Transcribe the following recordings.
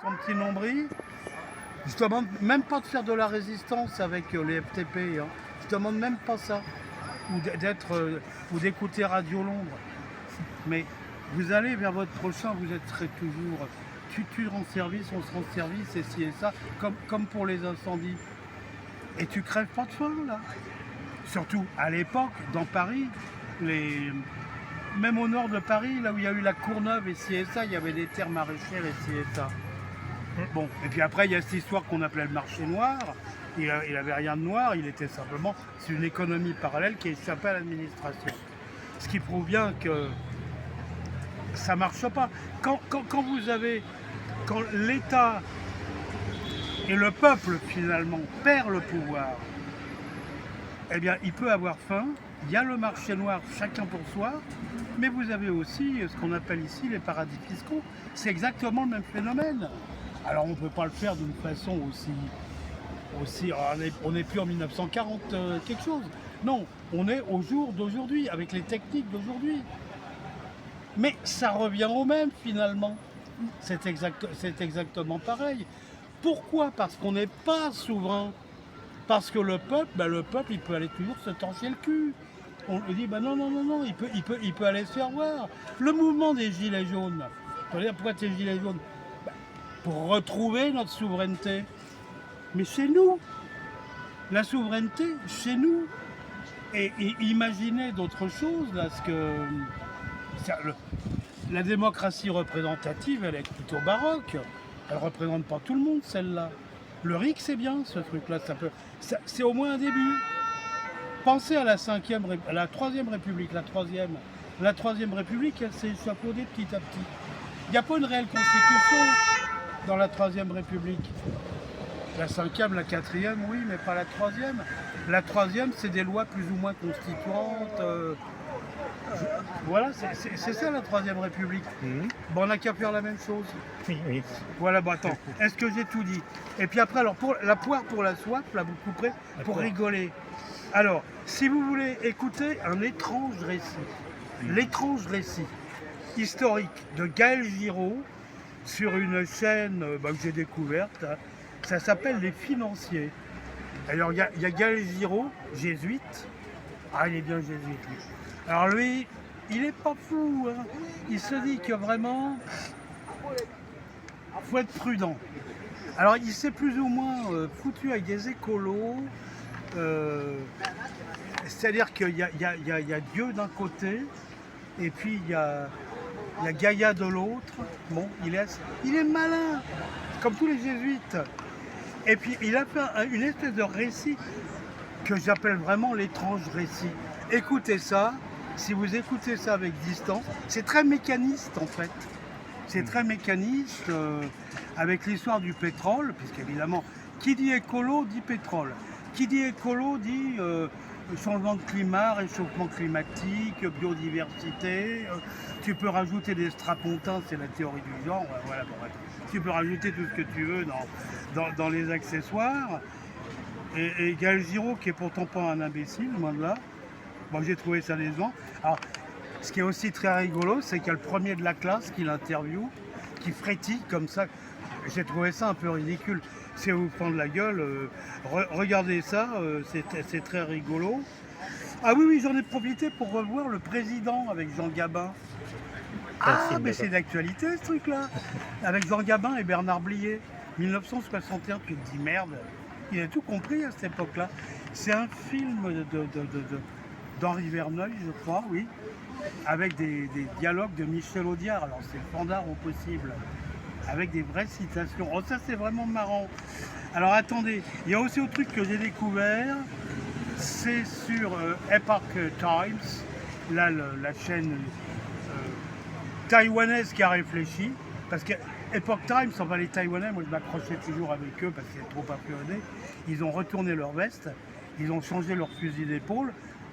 Son petit nombril. Je te demande même pas de faire de la résistance avec les FTP. Hein. Je te demande même pas ça. Ou d'écouter Radio Londres. Mais vous allez vers votre prochain, serez toujours. Tu rends service, on se rend service, et ci et ça, comme pour les incendies. Et tu crèves pas de faim là. Surtout à l'époque, dans Paris, même au nord de Paris, là où il y a eu la Courneuve et ci et ça, il y avait des terres maraîchères et ci et ça. Bon, et puis après, il y a cette histoire qu'on appelait le marché noir. Il n'avait rien de noir, il était simplement, c'est une économie parallèle qui échappait à l'administration. Ce qui prouve bien que ça ne marche pas. Quand l'État et le peuple finalement perd le pouvoir, eh bien, il peut avoir faim. Il y a le marché noir, chacun pour soi, mais vous avez aussi ce qu'on appelle ici les paradis fiscaux. C'est exactement le même phénomène. Alors on ne peut pas le faire d'une façon aussi on n'est plus en 1940 quelque chose. Non, on est au jour d'aujourd'hui, avec les techniques d'aujourd'hui. Mais ça revient au même finalement. C'est exactement pareil. Pourquoi? Parce qu'on n'est pas souverain. Parce que le peuple, il peut aller toujours se torcher le cul. On lui dit, non, il peut aller se faire voir. Le mouvement des Gilets jaunes, pourquoi ces Gilets jaunes? Pour retrouver notre souveraineté. Mais chez nous, la souveraineté, chez nous. Et imaginez d'autres choses, là, la démocratie représentative, elle est plutôt baroque. Elle ne représente pas tout le monde, celle-là. Le RIC, c'est bien, ce truc-là. C'est au moins un début. Pensez à la Troisième République. La Troisième République, elle s'est échafaudée petit à petit. Il n'y a pas une réelle constitution dans la Troisième République. La cinquième, la quatrième, oui, mais pas la troisième. La troisième, c'est des lois plus ou moins constituantes. Voilà, c'est ça la Troisième République. Bon, on n'a qu'à faire la même chose. Oui. Voilà, bon, attends, est-ce que j'ai tout dit? Et puis après, alors, pour la poire pour la soif, là, vous couperez pour rigoler. Alors, si vous voulez écouter un étrange l'étrange récit historique de Gaël Giraud sur une chaîne que j'ai découverte, hein, ça s'appelle Les Financiers. Alors, il y a Gaël Giraud, jésuite. Ah, il est bien jésuite, lui. Alors lui, il est pas fou, hein. Il se dit que vraiment, faut être prudent. Alors il s'est plus ou moins foutu avec des écolos, c'est-à-dire qu'il y a Dieu d'un côté, et puis il y a Gaïa de l'autre. Bon, il est malin, comme tous les jésuites. Et puis il a fait une espèce de récit que j'appelle vraiment l'étrange récit. Écoutez ça. Si vous écoutez ça avec distance, c'est très mécaniste en fait. C'est très mécaniste avec l'histoire du pétrole, puisqu'évidemment, qui dit écolo dit pétrole. Qui dit écolo dit changement de climat, réchauffement climatique, biodiversité. Tu peux rajouter des strapontins, c'est la théorie du genre. Voilà, bon, ouais. Tu peux rajouter tout ce que tu veux dans les accessoires. Et Gaël Giraud, qui est pourtant pas un imbécile, loin de là. Bon, j'ai trouvé ça décevant. Alors, ce qui est aussi très rigolo, c'est qu'il y a le premier de la classe qui l'interviewe, qui frétille comme ça. J'ai trouvé ça un peu ridicule. Si vous prendre la gueule, regardez ça, c'est très rigolo. Ah oui, j'en ai profité pour revoir le président avec Jean Gabin. Ah, mais c'est d'actualité ce truc-là. Avec Jean Gabin et Bernard Blier. 1961, tu te dis merde. Il a tout compris à cette époque-là. C'est un film d'Henri Verneuil, je crois, oui, avec des dialogues de Michel Audiard. Alors c'est le fandard au possible, avec des vraies citations. Oh, ça c'est vraiment marrant. Alors attendez, il y a aussi un truc que j'ai découvert, c'est sur Epoch Times, là la chaîne taïwanaise qui a réfléchi, parce que Epoch Times, enfin les Taïwanais, moi je m'accrochais toujours avec eux parce qu'ils étaient trop appréhendés. Ils ont retourné leur veste, ils ont changé leur fusil d'épaule.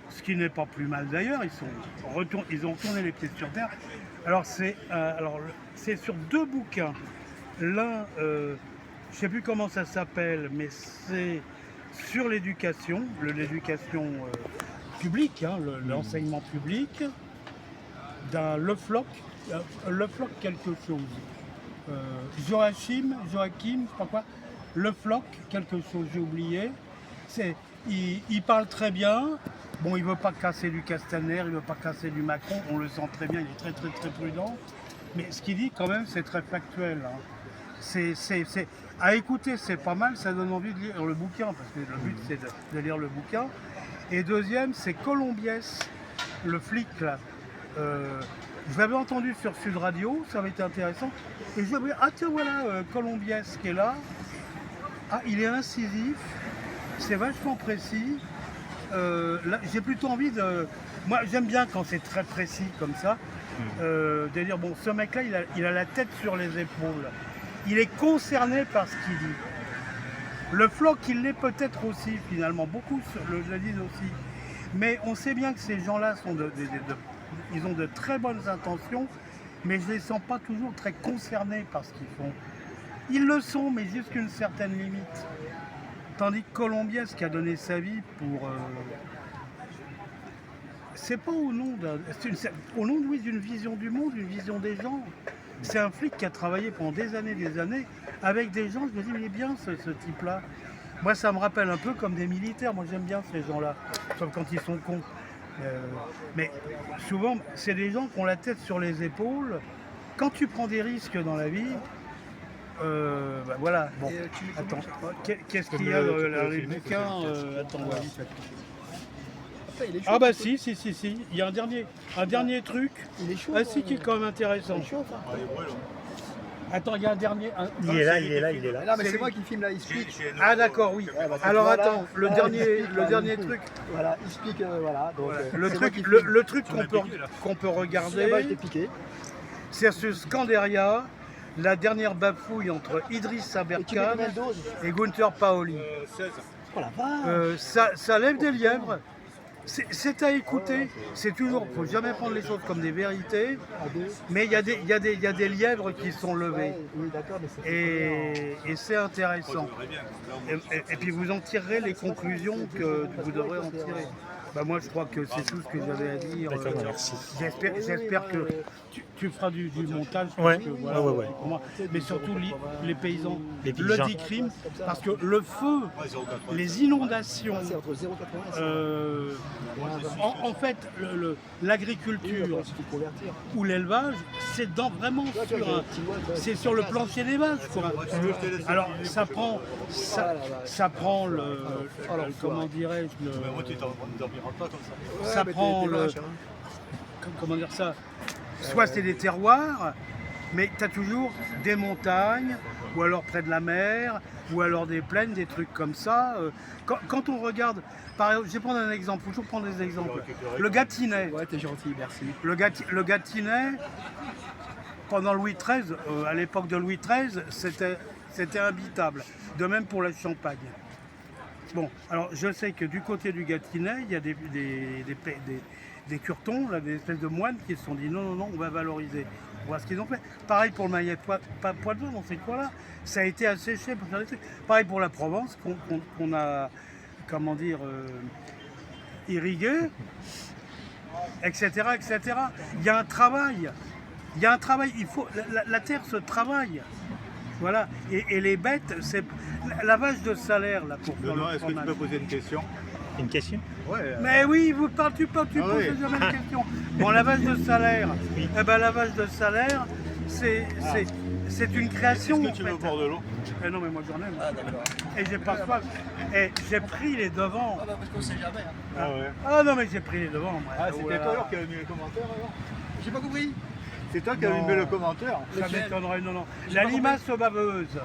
Ce qui n'est pas plus mal d'ailleurs, ils ont retourné les pieds sur terre. Alors c'est sur deux bouquins. L'un, je ne sais plus comment ça s'appelle, mais c'est sur l'éducation, l'éducation publique, hein, l'enseignement public, d'un Le Floch quelque chose. Joachim, je sais pas quoi, Le Floch, quelque chose, j'ai oublié. Il parle très bien. Bon, il ne veut pas casser du Castaner, il ne veut pas casser du Macron, on le sent très bien, il est très très très prudent. Mais ce qu'il dit quand même, c'est très factuel. Hein. À écouter, c'est pas mal, ça donne envie de lire le bouquin, parce que le but c'est de lire le bouquin. Et deuxième, c'est Colombiès, le flic là. Je l'avais entendu sur Sud Radio, ça avait été intéressant. Et je me dis, ah tiens voilà, Colombiès qui est là. Ah, il est incisif, c'est vachement précis. Là, j'ai plutôt envie de... Moi j'aime bien quand c'est très précis comme ça. De dire, bon, ce mec-là, il a la tête sur les épaules. Il est concerné par ce qu'il dit. Le Floch, il l'est peut-être aussi, finalement. Beaucoup le disent aussi. Mais on sait bien que ces gens-là ils ont de très bonnes intentions, mais je ne les sens pas toujours très concernés par ce qu'ils font. Ils le sont, mais jusqu'à une certaine limite. Tandis que Colombiès, qui a donné sa vie pour... c'est pas au nom d'une vision du monde, d'une vision des gens. C'est un flic qui a travaillé pendant des années avec des gens. Je me dis, mais il est bien ce type-là. Moi, ça me rappelle un peu comme des militaires. Moi, j'aime bien ces gens-là, sauf quand ils sont cons. Mais souvent, c'est des gens qui ont la tête sur les épaules. Quand tu prends des risques dans la vie, voilà. Bon, attends, qu'est-ce qu'il y a dans les bouquins attends, voilà. Ah bah si, il y a un dernier truc. Il est chaud. Ah si, qui est quand même intéressant. Il est chaud, ça. Il y a un dernier. Il est là. Non, mais c'est moi qui filme là, il explique. Ah d'accord, oui. Ouais, bah, Alors voilà. attends, le dernier truc. Voilà, il explique, voilà. Donc, Le truc qu'on peut regarder, là-bas, je t'ai piqué. c'est ce Scanderia, la dernière bafouille entre Idriss Et tu mets Aberkan combien de doses? et Gunther Paoli. 16. Oh la vache. Ça lève des lièvres. C'est à écouter, c'est toujours, faut jamais prendre les choses comme des vérités, mais il y a des lièvres qui sont levés, Oui, d'accord, mais c'est... et c'est intéressant. Et puis vous en tirerez les conclusions que vous devrez en tirer. Bah moi je crois que c'est tout ce que j'avais à dire. D'accord, merci. J'espère que tu feras du montage. Ouais, que, voilà, ouais. pour moi. Mais surtout les paysans, Les le paysans. DICRIM, parce que le feu, les inondations, C'est entre 0,80 en fait l'agriculture ou l'élevage, c'est vraiment c'est sur le plancher des vaches, quoi. Alors ça prend comment dirais-je Moi, tu t'en dormiras pas comme ça. ça prend le comment dire ça, soit c'est des terroirs, mais tu as toujours des montagnes, ou alors près de la mer, ou alors des plaines, des trucs comme ça. Quand on regarde, par exemple, je vais prendre un exemple, il faut toujours prendre des exemples. Le Gâtinais. Ouais, t'es gentil, merci. Le Gâtinais, pendant Louis XIII, à l'époque de Louis XIII, c'était habitable. De même pour la Champagne. Bon, alors je sais que du côté du Gâtinais, il y a des curtons, là, des espèces de moines qui se sont dit non, on va valoriser. On voit ce qu'ils ont fait. Pareil pour le Maillet Poitevin, dans ces coins-là, ça a été asséché pour faire des trucs. Pareil pour la Provence, qu'on a, comment dire, irrigué, etc., etc. Il y a un travail. Il faut, la terre se travaille. Voilà. Et les bêtes, c'est la vache de salaire, là, pour faire Benoît, le est-ce que tu fromage. peux poser une question? Une question? Ouais. Mais oui, tu poses oui. jamais de question. Bon, la vache de salaire, eh ben, la vache de salaire, c'est une création. Est-ce que tu veux en fait. boire de l'eau? Eh non, mais moi j'en ai. moi. Ah, d'accord. Et j'ai pas soif. Et j'ai pris les devants. Ah, bah, parce qu'on sait jamais. Hein. Ah ouais. Ah non, mais j'ai pris les devants. Moi. Ah, Oh c'était là toi là. alors qui avais mis le commentaire alors? J'ai pas compris. C'est toi qui avais Non. mis le commentaire? Ça m'étonnerait, non. La limace baveuse.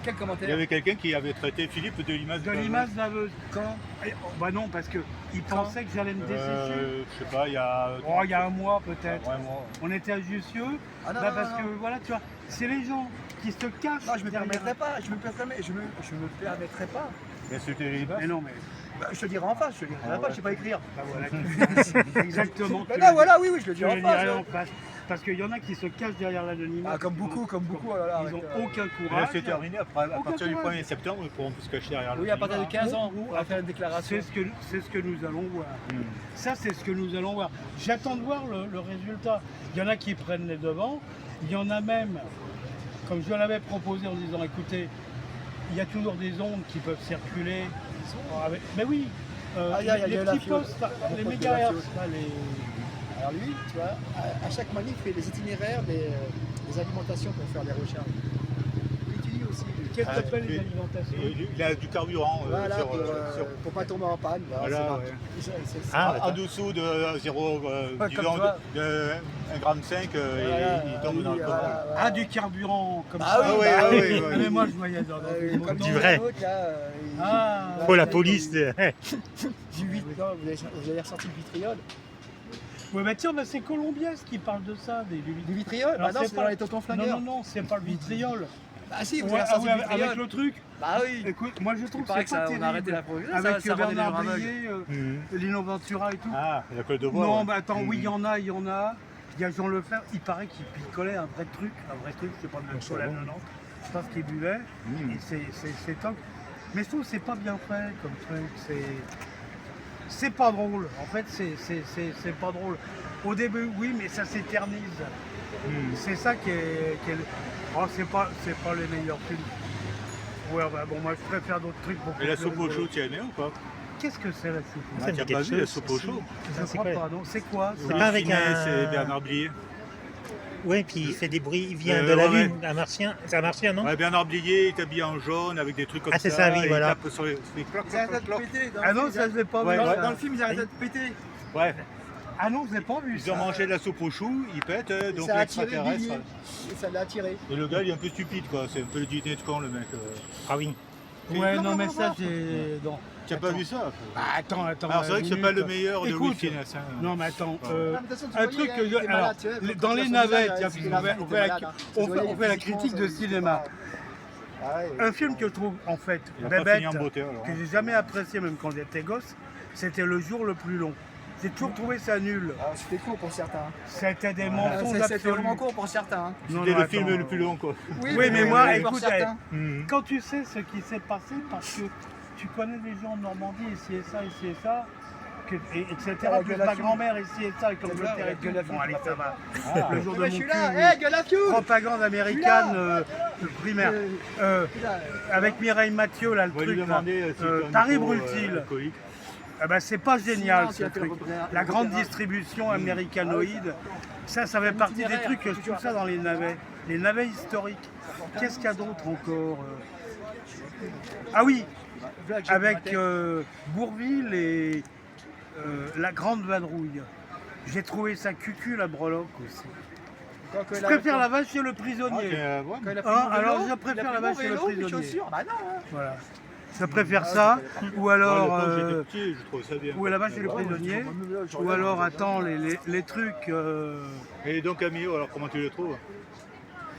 Quel Il y commentaire? avait quelqu'un qui avait traité Philippe de limace. De limace baveuse. Quand Bah non, parce qu'il pensait que j'allais me dessécher. Je sais pas, il y a... Oh, il y a un mois peut-être. Vraiment. On était à Jussieu. Ah non, Bah, non, parce non, que non. voilà, tu vois, c'est les gens qui se cachent. Non, je me derrière. permettrai pas. Je me permettrai pas. Mais c'était les limaces. Mais non, mais. Bah, je te dirai en face. Je te dirai pas. Je sais pas écrire. Bah voilà. Exactement. Bah, tu là, le voilà, oui, je le dis. dirai Tu en le dirais face. en face. Parce qu'il y en a qui se cachent derrière l'anonymat. Ah, comme beaucoup, oh là là. Ils n'ont avec, aucun Mais courage. c'est terminé après, à Aucun partir du courage. 1er septembre, ils pourront plus se cacher derrière le Oui, à partir de limace. 15 ans, on va faire une déclaration. C'est ce que nous allons voir. Ça, c'est ce que nous allons voir. J'attends de voir le résultat. Il y en a qui prennent les devants. Il y en a même comme je l'avais proposé en disant, écoutez, il y a toujours des ondes qui peuvent circuler. Mais oui, il y a les la petits fiole. postes, là, les poste de mégahertz, la fiole. là, Alors lui, tu vois, à chaque manif, il fait les itinéraires des alimentations pour faire des recharges. Il étudie aussi. lui. qu'est-ce que Ah, t'appelles les oui. alimentations? Et il a du carburant Voilà, sur, pour pas tomber en panne. Voilà, c'est ouais. c'est- Ah, en d'accord. dessous de 0, comme disons, toi. de 1,5 g, Voilà, il tombe dans le voilà, coma. voilà. Ah, du carburant, comme Ah ça. oui, ouais, bah ah oui. oui, Ah, mais moi, je voyais dans Comme motos. Du vrai. l'autre, là, Ah. Oh, la police. du vous avez ressorti le vitriol. Ouais, bah tiens, bah, c'est Colombiès qui parle de ça, Du vitriol Alors, Bah non, c'est c'est pas- dans les tontons flingueurs. Non, c'est pas le vitriol. Ah si, vous Ouais, avez ressorti le avec vitriol. le truc. Bah oui. Écoute, moi je trouve Il que paraît c'est que pas ça, on terrible. a arrêté la production. Avec ça rendait les Bernard gens aveugles. Blier, Mhm. Lino Ventura et tout. Ah, la colle de bois. Non, ouais. mais attends, oui, il y Mhm. en a. Il y a Jean Lefebvre, il paraît qu'il picolait un vrai truc, je sais pas de l'alcool à 90, je pense qu'il buvait, Mhm. et c'est top. Mais je trouve que c'est pas bien fait comme truc, c'est pas drôle, en fait c'est pas drôle. Au début, oui, mais ça s'éternise. Mhm. C'est ça qui est... Oh, c'est pas les meilleurs films. Ouais, bah, bon, moi je préfère d'autres trucs beaucoup Et la plus soupe au rigolos. chaud, tu as aimé ou pas? Qu'est-ce que c'est la soupe? Ça Ah, me tu dit n'as pas quelque vu la chose, soupe au si. chaud? Je c'est crois quoi? pas, non. C'est quoi C'est ça? pas avec Finet, un- c'est Bernard Blier. Oui, puis il fait des bruits, il vient de Ouais, la ouais. Lune, un martien. C'est un martien, non? Ouais, Bernard Blier, il est habillé en jaune avec des trucs comme Ah, ça. c'est ça, oui, et voilà. Il tape sur les cloc, Ils arrêtaient cloc, de cloc. péter. Ah non, ça je l'ai pas Ouais, vu. ouais. ça. Dans le film, ils arrêtaient de péter. Ouais, Ah non, je l'ai pas vu ils ont ça. mangé de la soupe aux choux, ils pètent, donc Ça a attiré l'extraterrestre. Billy. Et ça l'a attiré. Et le gars, il est un peu stupide, quoi. C'est un peu le dîner de con, le mec. Ah oui. Ouais, non, mais non, ça non. j'ai... Non. Tu n'as pas vu ça? Bah, attends. Alors, c'est vrai que c'est pas le minute. meilleur de Écoute, Louis de Funès, hein. Non, mais attends. Ah, mais de toute façon, tu Un voyais, truc il que je... était Alors, malade, tu vois, quand dans tu les vois son navettes, visage, tiens, il puis était on fait la malade, hein. on Ça se voyait fait la physiquement, critique de ça- cinéma. Ah ouais. Un film que je trouve, en fait, Il a pas bébête, fini en beauté, alors. que j'ai jamais apprécié, même quand j'étais gosse, c'était Le jour le plus long. J'ai toujours trouvé ça nul. Ah, c'était court pour certains. C'était des Ah, mensonges C'était absolus. vraiment court pour certains. hein. Non, C'était non, le film attends. le plus long, quoi. Oui, mais moi, pour écoute, certains. quand tu sais ce qui s'est passé, parce que tu connais des gens en Normandie, ici et ça, etc. Ah, Plus gueule à ma fille. grand-mère ici et ça, avec l'Angleterre et gueule à tout. fille, Bon, allez, ça va. Ah. Le jour de Ouais, mon je suis cul, là. oui. Hé, gueule à fiou. Propagande américaine primaire. Là, Avec Mireille Mathieu, là, le On va lui truc. là. demander si Paris brûle-t-il. alcoolique. Ah ben, c'est pas génial Sinon, ce tu as fait truc. le repérage. La grande distribution américanoïde, ça fait partie des trucs que je trouve ça dans les navets. Les navets historiques. Qu'est-ce qu'il y a d'autre encore Ah oui, avec Bourvil et la Grande Vadrouille. J'ai trouvé ça cucu la breloque aussi. Je préfère la vache et le Ah, prisonnier. ouais. Alors, je préfère la vache et le prisonnier. chaussures, bah non. hein. Voilà. Je préfère ça, ou alors... Moi, à l'époque, j'étais petit, je trouvais ça bien. Ou la vache et le prisonnier, ou alors, attends, les trucs... Et donc, Camillo, alors comment tu le trouves?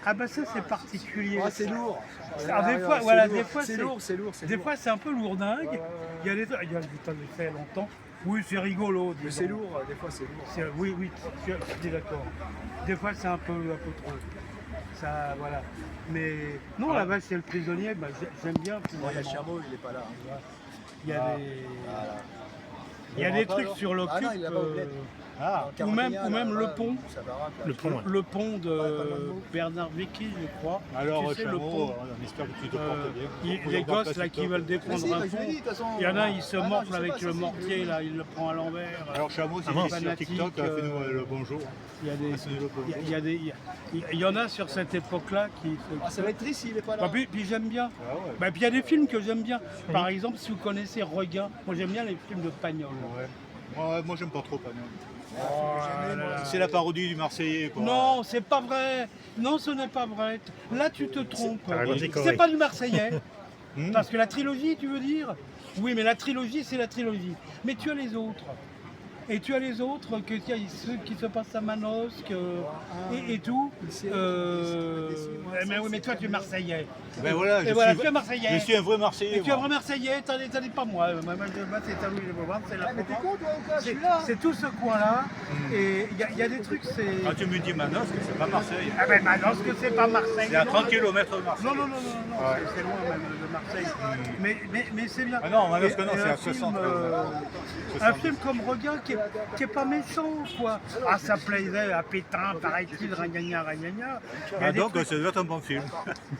Ah bah ça c'est particulier. Ah, c'est lourd. Alors, des Ah, fois, c'est voilà, lourd. des fois, c'est c'est- lourd, c'est lourd. c'est Des lourd. fois c'est un peu lourdingue. Il y a des trucs, putain, j'ai fait longtemps. Oui, c'est rigolo. Mais disons. c'est lourd, des fois c'est lourd. Oui, je suis d'accord. Des fois c'est un peu trop. Ça, voilà. Mais non, la vache et le prisonnier, bah, j'aime bien. Bon, il y a le finalement. chameau, il est pas là. Il y a des, Voilà. il y a des trucs sur Ah l'occupe. non, il l'a pas au bled. Ah, Ou même- 41, ou même là, le pont. ça va rap, là. Le pont, ouais. Le pont Ouais, pas de de mots. Bernard Vicky, je crois. alors, Tu sais, le Chameau, pont. on espère que tu te portes bien. Les gosses là qui veulent Mais défendre si, un bah, je l'ai pont, dit, de toute façon. il y en a, ils se Ah non, morflent je sais avec pas, le ça, mortier là, il le prend à l'envers. Alors, Chameau, si Ah bon, tu es sur fanatique, TikTok, fais-nous le bonjour. Il y a des, Fais-nous le bonjour. il y a des, il y en a sur cette époque-là qui. Ah, ça va être triste s'il est pas là. Bah, puis j'aime bien. Ah ouais. Bah, puis il y a des films que j'aime bien. Par exemple, si vous connaissez Regain, moi j'aime bien les films de Pagnol. Ouais. Moi, j'aime pas trop Pagnol. Oh là là. C'est la parodie du Marseillais, quoi. Non, c'est pas vrai. Non, ce n'est pas vrai. Là, tu te trompes. T'as raison, c'est C'est correct. pas du Marseillais. Hmm. Parce que la trilogie, tu veux dire? Oui, mais la trilogie, c'est la trilogie. Mais tu as les autres. Et tu as les autres, que tu as ceux qui se passent à Manosque et tout. Mais oui, mais toi, tu es Marseillais. Ben voilà, Et voilà, tu es Marseillais. je suis un vrai Marseillais. Et tu es un moi. vrai Marseillais, t'en es pas moi. Moi, c'est à Louis de Provence, c'est la Ah, mais t'es Provence. con toi ou quoi? Je C'est suis là. c'est tout ce coin-là. Et il y a des trucs, c'est. Quand tu me dis Manosque, c'est pas Marseille. Ah ben Manosque, c'est pas Marseille. C'est à Non, 30 km de Marseille. non, c'est loin même de Marseille. Mais c'est bien. Ah non, Manosque, non, Et c'est un à 60. film, un film comme Regain, qui est est pas méchant, quoi. Ah, ça plaisait à Pétain, paraît-il, ragnagna, ragnagna. Il y a Ah, des donc trucs- ça doit être un bon film.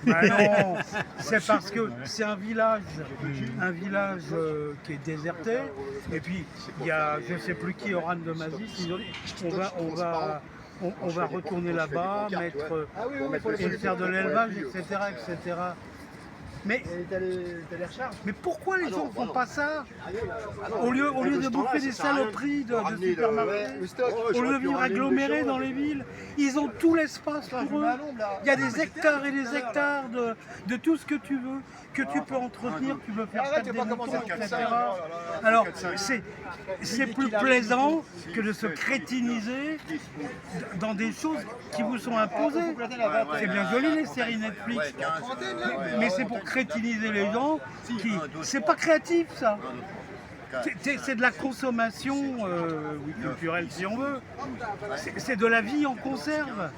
Ben non, c'est parce que c'est un village qui est déserté. Et puis, il y a, je ne sais plus qui, Oran de Mazis, ils ont dit, on va retourner là-bas, mettre, et faire de l'élevage, etc., etc. Mais, T'as les recharges. mais pourquoi les gens ne font pas ça au lieu de bouffer des saloperies de supermarchés, au lieu de vivre agglomérés dans les villes, ils ont tout l'espace pour eux. Il y a des hectares et des hectares de tout ce que tu veux, que tu peux entretenir, tu peux faire Arrête, des tu vas pas moutons, commencer à etc. faire ça. Alors, c'est plus plaisant que de se crétiniser dans des choses qui vous sont imposées. C'est bien joli les séries Netflix, mais c'est pour crétiniser les gens qui... C'est pas créatif ça. C'est de la consommation oui, culturelle si on veut. C'est de la vie en conserve.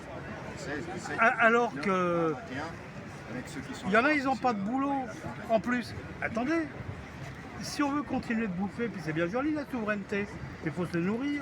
Alors que il y en a, ils n'ont pas de boulot. En plus, attendez, si on veut continuer de bouffer, puis c'est bien joli la souveraineté, il faut se nourrir.